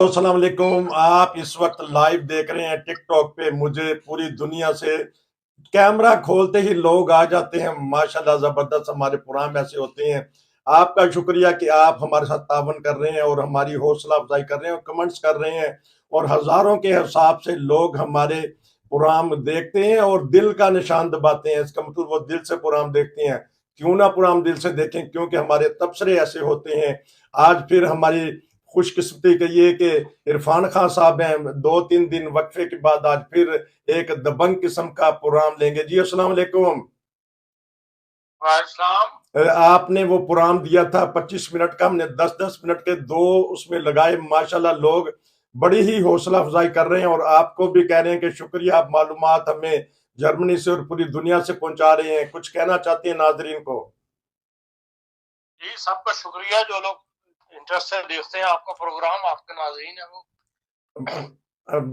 السلام علیکم. آپ اس وقت لائیو دیکھ رہے ہیں ٹک ٹاک پہ. مجھے پوری دنیا سے کیمرہ کھولتے ہی لوگ آ جاتے ہیں. ماشاءاللہ زبردست ہمارے پروگرام ایسے ہوتے ہیں. آپ کا شکریہ کہ آپ ہمارے ساتھ تعاون کر رہے ہیں اور ہماری حوصلہ افزائی کر رہے ہیں اور کمنٹس کر رہے ہیں، اور ہزاروں کے حساب سے لوگ ہمارے پروگرام دیکھتے ہیں اور دل کا نشان دباتے ہیں. اس کا مطلب وہ دل سے پروگرام دیکھتے ہیں. کیوں نہ پروگرام دل سے دیکھیں، کیونکہ ہمارے تبصرے ایسے ہوتے ہیں. آج پھر ہماری خوش قسمتی کہ یہ کہ عرفان خان صاحب ہیں، 2-3 دن وقفے کے بعد آج پھر ایک دبنگ قسم کا پروگرام لیں گے. جی السلام علیکم. آپ نے وہ پروگرام دیا تھا 25 منٹ کا، ہم نے 10-10 منٹ کے 2 اس میں لگائے. ماشاءاللہ لوگ بڑی ہی حوصلہ افزائی کر رہے ہیں اور آپ کو بھی کہہ رہے ہیں کہ شکریہ، آپ معلومات ہمیں جرمنی سے اور پوری دنیا سے پہنچا رہے ہیں. کچھ کہنا چاہتے ہیں ناظرین کو؟ جی سب کا شکریہ جو لوگ انٹرسٹ سے دیکھتے ہیں آپ کا پروگرام، آپ کے ناظرین ہیں وہ.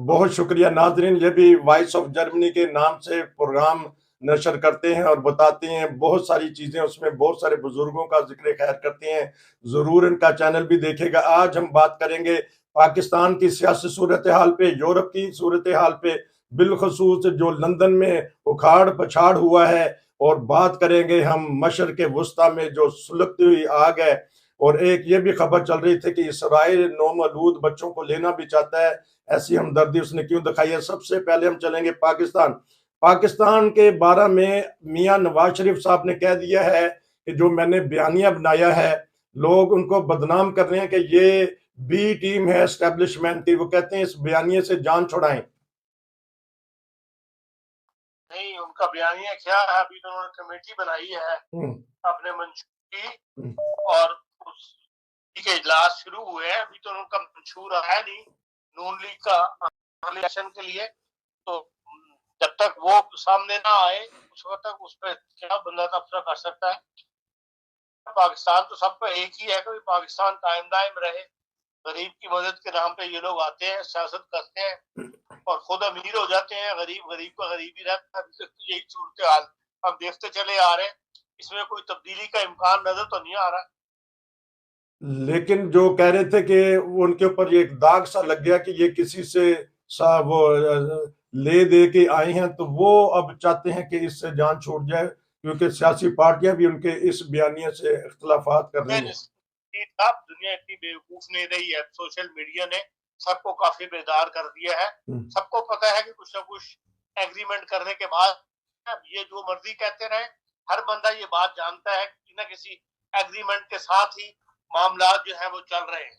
بہت شکریہ ناظرین. یہ بھی وائس آف جرمنی کے نام سے پروگرام نشر کرتے ہیں اور بتاتے ہیں بہت ساری چیزیں، اس میں بہت سارے بزرگوں کا ذکر خیر کرتے ہیں. ضرور ان کا چینل بھی دیکھے گا. آج ہم بات کریں گے پاکستان کی سیاسی صورتحال پہ، یورپ کی صورتحال پہ، بالخصوص جو لندن میں اکھاڑ پچھاڑ ہوا ہے، اور بات کریں گے ہم مشرق وسطیٰ میں جو سلگتی ہوئی آگ ہے. اور ایک یہ بھی خبر چل رہی تھی کہ اسرائیل نومولود بچوں کو لینا بھی چاہتا ہے. ایسی ہمدردی اس نے کیوں دکھائی ہے؟ سب سے پہلے ہم چلیں گے پاکستان کے بارے میں. میاں نواز شریف صاحب نے کہہ دیا ہے کہ جو میں نے بیانیہ بنایا ہے، لوگ ان کو بدنام کر رہے ہیں کہ یہ بی ٹیم ہے اسٹیبلشمنٹ کی. وہ کہتے ہیں اس بیانیے سے جان چھڑائیں. نہیں، ان کا بیانیہ کیا ہے؟ ابھی تو انہوں نے کمیٹی بنائی ہے اپنے منشور کی، اور اس کے اجلاس شروع ہوئے ہیں. ابھی تو ان کا منشور آیا نہیں نون لیگ کا الیکشن کے لیے. تو جب تک وہ سامنے نہ آئے اس وقت تک اس پہ کیا بندہ تبصرہ کر سکتا ہے؟ پاکستان تو سب کا ایک ہی ہے کہ پاکستان قائم دائم رہے. غریب کی مدد کے نام پہ یہ لوگ آتے ہیں، سیاست کرتے ہیں اور خود امیر ہو جاتے ہیں. غریب کا غریب ہی رہتا ہے. یہی صورتحال ہم دیکھتے چلے آ رہے ہیں. اس میں کوئی تبدیلی کا امکان نظر تو نہیں آ رہا. لیکن جو کہہ رہے تھے کہ ان کے اوپر ایک داغ سا لگ گیا کہ یہ کسی سے وہ لے دے کے آئے ہیں، تو وہ اب چاہتے ہیں کہ اس سے جان چھوٹ جائے، کیونکہ سیاسی پارٹیاں بھی ان کے اس بیانیے سے اختلافات کر رہی ہیں. دنیا اتنی بیوقوف نہیں رہی ہے. سوشل میڈیا نے سب کو کافی بیدار کر دیا ہے. سب کو پتا ہے کہ کچھ نہ کچھ ایگریمنٹ کرنے کے بعد یہ جو مرضی کہتے رہے. ہر بندہ یہ بات جانتا ہے کہ نہ کسی ایگریمنٹ کے ساتھ ہی معاملات جو ہیں وہ چل رہے ہیں.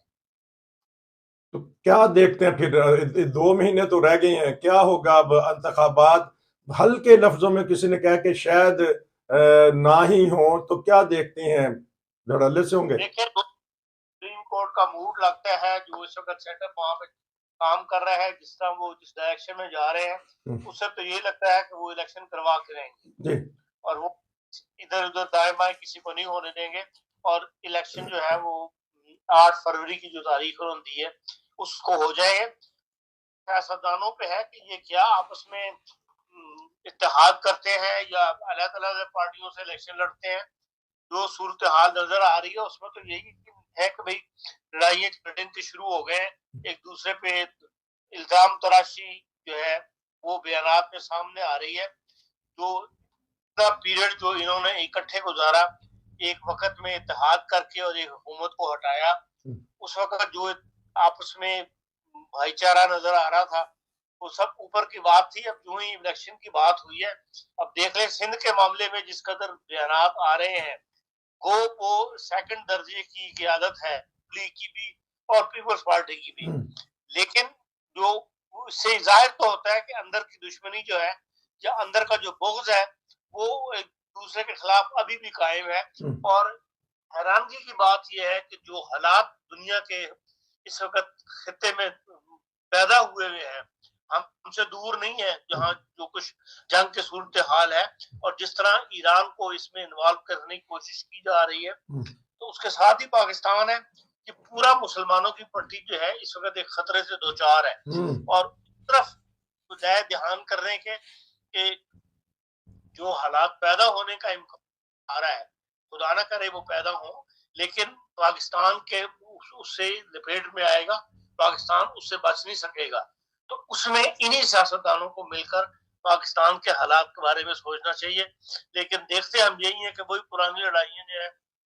تو کیا دیکھتے ہیں پھر؟ 2 مہینے تو رہ گئے ہیں، کیا ہوگا اب؟ انتخابات ہلکے لفظوں میں کسی نے کہا کہ شاید نہ ہی ہوں، تو کیا دیکھتے ہیں؟ دھڑلے سے ہوں گے؟ دیکھیں، سپریم کورٹ کا موڈ لگتا ہے جو اس وقت سیٹ اپ وہاں پہ کام کر رہا ہے. جس طرح وہ جس ڈائریکشن میں جا رہے ہیں اس سے تو یہ لگتا ہے کہ وہ الیکشن کروا کے رہیں گے، اور وہ ادھر ادھر دائیں بائیں کسی کو نہیں ہونے دیں گے. اور الیکشن جو ہے وہ 8 فروری کی جو تاریخ دی ہے اس کو ہو جائے. سیاستدانوں پہ ہے کہ یہ کیا آپس میں اتحاد کرتے ہیں یا الگ الگ پارٹیوں سے الیکشن لڑتے ہیں. جو صورتحال نظر آ رہی ہے اس میں تو یہی ہے کہ بھئی لڑائیاں جھگڑے شروع ہو گئے ہیں. ایک دوسرے پہ الزام تراشی جو ہے وہ بیانات میں سامنے آ رہی ہے. جو پیریڈ جو انہوں نے اکٹھے گزارا، ایک وقت میں اتحاد کر کے اور ایک حکومت کو ہٹایا، اس وقت جو آپس میں بھائی چارہ نظر آ رہا تھا وہ سب اوپر کی بات تھی. اب جو ہی الیکشن کی بات ہوئی ہے، اب دیکھ لیں سندھ کے معاملے میں جس قدر بیانات آ رہے ہیں، وہ سیکنڈ درجے کی قیادت ہے لیگ کی بھی اور پیپلز پارٹی کی بھی. لیکن جو اس سے ظاہر تو ہوتا ہے کہ اندر کی دشمنی جو ہے یا اندر کا جو بغض ہے وہ ایک دوسرے کے خلاف ابھی بھی قائم ہے. اور حیرانگی کی بات یہ ہے کہ جو حالات دنیا کے اس وقت خطے میں پیدا ہوئے ہیں ہم سے دور نہیں ہے، جہاں جو کچھ جنگ کے صورتحال ہے اور جس طرح ایران کو اس میں انوالو کرنے کی کوشش کی جا رہی ہے، تو اس کے ساتھ ہی پاکستان ہے کہ پورا مسلمانوں کی پٹی جو ہے اس وقت ایک خطرے سے دوچار ہے. اور طرف دھیان کرنے کے کہ جو حالات پیدا ہونے کا امکان آ رہا ہے، خدا نہ کرے وہ پیدا ہوں، لیکن پاکستان کے اس سے لپیٹ میں آئے گا پاکستان اس سے بچ نہیں سکے گا. تو اس میں انہی سیاستدانوں کو مل کر پاکستان کے حالات کے بارے میں سوچنا چاہیے. لیکن دیکھتے ہم یہی ہیں کہ وہی پرانی لڑائیاں جو ہے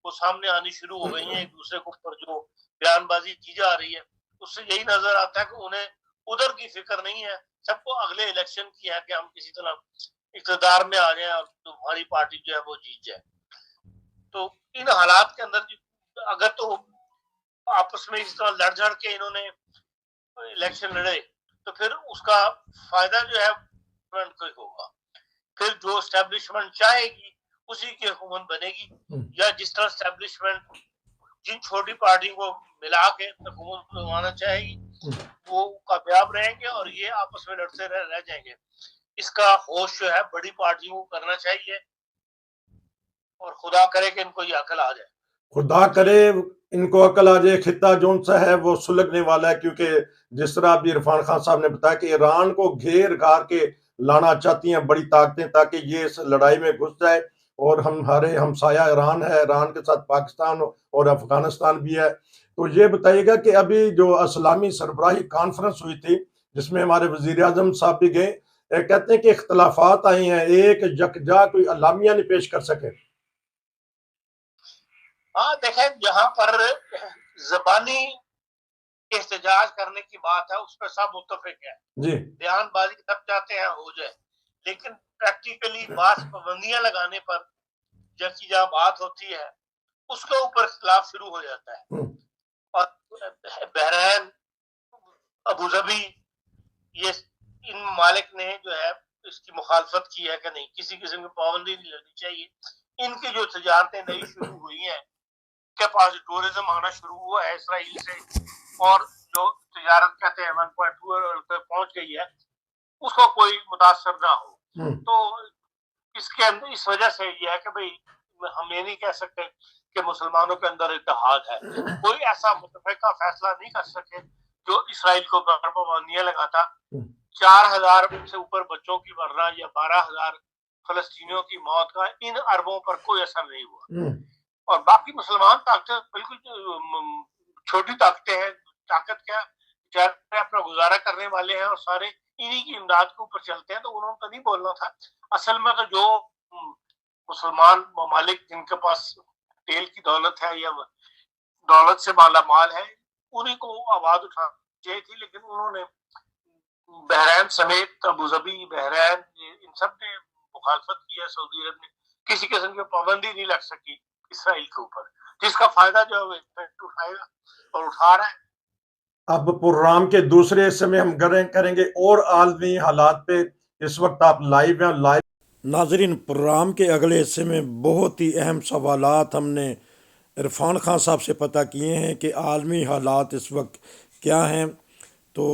وہ سامنے آنی شروع ہو گئی ہیں. ایک دوسرے کے اوپر جو بیان بازی کی جا رہی ہے اس سے یہی نظر آتا ہے کہ انہیں ادھر کی فکر نہیں ہے. سب کو اگلے الیکشن کی ہے کہ ہم کسی طرح اقتدار میں آ جائیں اور تمہاری پارٹی جو ہے وہ جیت جائے. تو ان حالات کے اندر اگر تو آپس میں اس طرح لڑ جھڑ کے انہوں نے الیکشن لڑے تو پھر اس کا فائدہ جو ہے فرنٹ کو ہوگا. پھر جو اسٹیبلشمنٹ چاہے گی اسی کی حکومت بنے گی. یا جس طرح اسٹیبلشمنٹ جن چھوٹی پارٹی کو ملا کے حکومت بنوانا چاہے گی وہ کامیاب رہیں گے اور یہ آپس میں لڑتے رہ جائیں گے. اس کا ہوش جو ہے بڑی پارٹیوں کو کرنا چاہیے اور خدا کرے کہ ان کو یہ عقل آ جائے. خدا کرے ان کو عقل آ جائے. خطہ جون سا ہے وہ سلگنے والا ہے، کیونکہ جس طرح ابھی عرفان خان صاحب نے بتایا کہ ایران کو گھیر گھار کے لانا چاہتی ہیں بڑی طاقتیں تاکہ یہ اس لڑائی میں گھس جائے. اور ہمارے ہمسایہ ایران ہے، ایران کے ساتھ پاکستان اور افغانستان بھی ہے. تو یہ بتائیے گا کہ ابھی جو اسلامی سربراہی کانفرنس ہوئی تھی جس میں ہمارے وزیر اعظم صاحب بھی گئے، کہتے ہیں کہ اختلافات آئے ہیں، ایک یکجا کوئی اعلامیہ نہیں پیش کر سکے. ہاں دیکھیں، جہاں پر زبانی احتجاج کرنے کی بات ہے اس پہ سب متفق ہے. جی، بیان بازی سب چاہتے ہیں ہو جائے، لیکن پریکٹیکلی بعض پابندیاں لگانے پر جیسی جہاں بات ہوتی ہے اس کے اوپر اختلاف شروع ہو جاتا ہے. اور بحرین، ابوظہبی، یہ ان ممالک نے جو ہے اس کی مخالفت کی ہے کہ نہیں کسی قسم کی پابندی نہیں لگنی چاہیے. ان کی جو تجارتیں نئی شروع ہوئی ہیں کے پاس ٹورزم آنا شروع ہوا ہے اسرائیل سے، اور جو تجارت کہتے ہیں 1.2 تک پہنچ گئی ہے، اس کو کوئی متاثر نہ ہو. تو اس کے اندر اس وجہ سے یہ ہے کہ بھئی ہم یہ نہیں کہہ سکتے کہ مسلمانوں کے اندر اتحاد ہے. کوئی ایسا متفقہ فیصلہ نہیں کر سکے جو اسرائیل کو پابندیاں لگاتا. 4,000 سے اوپر بچوں کی مرنا یا 12,000 فلسطینیوں کی موت کا ان عربوں پر کوئی اثر نہیں ہوا. اور باقی مسلمان طاقتیں بالکل چھوٹی طاقتیں ہیں. طاقت کیا اپنا گزارا کرنے والے ہیں اور سارے انہی کی امداد کے اوپر چلتے ہیں. تو انہوں نے تو نہیں بولنا تھا. اصل میں تو جو مسلمان ممالک جن کے پاس تیل کی دولت ہے یا دولت سے مالا مال ہے انہی کو آواز اٹھانی چاہیے تھی. لیکن انہوں نے بحرین سمیت ابوظہبی، بحرین، ان سب نے مخالفت کی ہے. سعودی عرب نے کسی قسم کی پابندی نہیں لگ سکی اسرائیل کے اوپر، جس کا فائدہ جو ہے اٹھائے گا اور اٹھا رہا ہے. اب پروگرام کے دوسرے حصے میں ہم کریں گے اور عالمی حالات پہ. اس وقت آپ لائیو ہیں. لائیو ناظرین، پروگرام کے اگلے حصے میں بہت ہی اہم سوالات ہم نے عرفان خان صاحب سے پتہ کیے ہیں کہ عالمی حالات اس وقت کیا ہیں. تو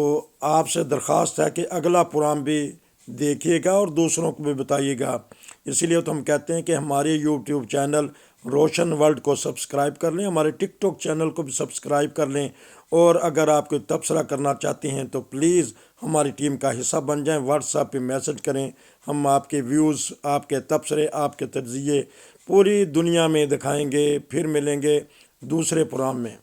آپ سے درخواست ہے کہ اگلا پروگرام بھی دیکھیے گا اور دوسروں کو بھی بتائیے گا. اسی لیے تو ہم کہتے ہیں کہ ہمارے یوٹیوب چینل روشن ورلڈ کو سبسکرائب کر لیں، ہمارے ٹک ٹاک چینل کو بھی سبسکرائب کر لیں. اور اگر آپ کوئی تبصرہ کرنا چاہتے ہیں تو پلیز ہماری ٹیم کا حصہ بن جائیں. واٹس ایپ پہ میسج کریں. ہم آپ کے ویوز، آپ کے تبصرے، آپ کے تجزیے پوری دنیا میں دکھائیں گے. پھر ملیں گے دوسرے پروگرام میں.